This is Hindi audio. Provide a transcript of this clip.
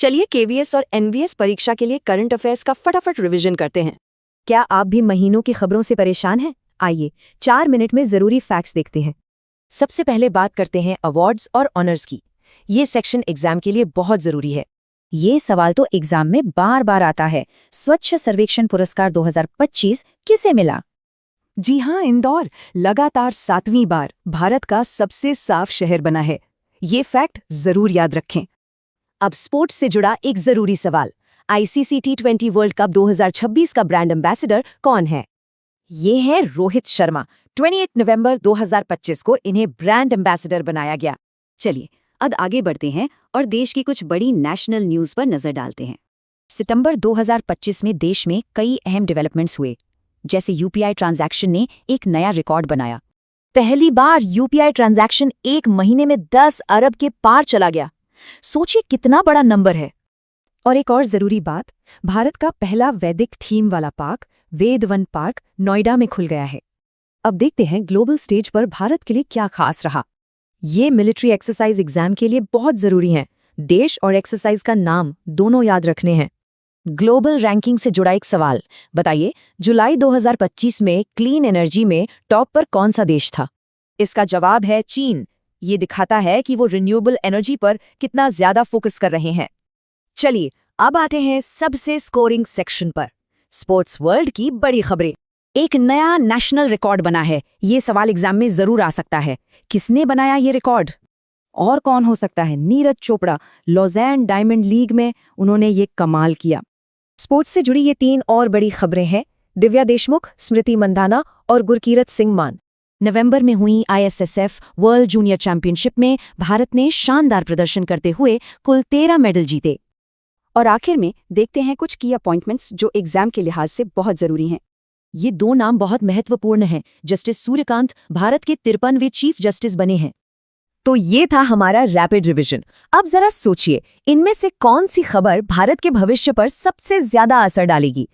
चलिए केवीएस और एनवीएस परीक्षा के लिए करंट अफेयर्स का फटाफट रिवीजन करते हैं। क्या आप भी महीनों की खबरों से परेशान हैं? आइए 4 मिनट में जरूरी फैक्ट्स देखते हैं। सबसे पहले बात करते हैं अवार्ड्स और ऑनर्स की। ये सेक्शन एग्जाम के लिए बहुत जरूरी है। ये सवाल तो एग्जाम में बार बार आता है। स्वच्छ सर्वेक्षण पुरस्कार 2025 किसे मिला? जी हाँ, इंदौर लगातार 7वीं बार भारत का सबसे साफ शहर बना है। ये फैक्ट जरूर याद रखें। अब स्पोर्ट्स से जुड़ा एक जरूरी सवाल, आईसीसी T20 वर्ल्ड कप 2026 का ब्रांड एम्बेसडर कौन है? ये है रोहित शर्मा। 28 नवंबर 2025 को इन्हें ब्रांड एम्बेसडर बनाया गया। चलिए अब आगे बढ़ते हैं और देश की कुछ बड़ी नेशनल न्यूज पर नजर डालते हैं। सितंबर 2025 में देश में कई अहम डेवलपमेंट्स हुए। जैसे यूपीआई ट्रांजैक्शन ने एक नया रिकॉर्ड बनाया। पहली बार यूपीआई ट्रांजैक्शन एक महीने में 10 अरब के पार चला गया। सोचिए कितना बड़ा नंबर है। और एक और जरूरी बात, भारत का पहला वैदिक थीम वाला पार्क वेद वन पार्क नोएडा में खुल गया है। अब देखते हैं ग्लोबल स्टेज पर भारत के लिए क्या खास रहा। ये मिलिट्री एक्सरसाइज एग्जाम के लिए बहुत जरूरी है। देश और एक्सरसाइज का नाम दोनों याद रखने हैं। ग्लोबल रैंकिंग से जुड़ा एक सवाल, बताइए जुलाई 2025 में क्लीन एनर्जी में टॉप पर कौन सा देश था? इसका जवाब है चीन। ये दिखाता है कि वो रिन्यूएबल एनर्जी पर कितना ज्यादा फोकस कर रहे हैं। चलिए अब आते हैं सबसे स्कोरिंग सेक्शन पर। स्पोर्ट्स वर्ल्ड की बड़ी खबरें। एक नया नेशनल रिकॉर्ड बना है। ये सवाल एग्जाम में जरूर आ सकता है। किसने बनाया ये रिकॉर्ड? और कौन हो सकता है? नीरज चोपड़ा। लॉज़ैन डायमंड लीग में उन्होंने ये कमाल किया। स्पोर्ट्स से जुड़ी ये 3 और बड़ी खबरें हैं। दिव्या देशमुख, स्मृति मंधाना और गुरकीरत सिंह मान। नवंबर में हुई ISSF वर्ल्ड जूनियर चैंपियनशिप में भारत ने शानदार प्रदर्शन करते हुए कुल 13 मेडल जीते। और आखिर में देखते हैं कुछ की अपॉइंटमेंट्स जो एग्जाम के लिहाज से बहुत जरूरी हैं। ये 2 नाम बहुत महत्वपूर्ण हैं। जस्टिस सूर्यकांत भारत के 53वें चीफ जस्टिस बने हैं। तो ये था हमारा रैपिड रिवीजन। अब जरा सोचिए, इनमें से कौन सी खबर भारत के भविष्य पर सबसे ज्यादा असर डालेगी?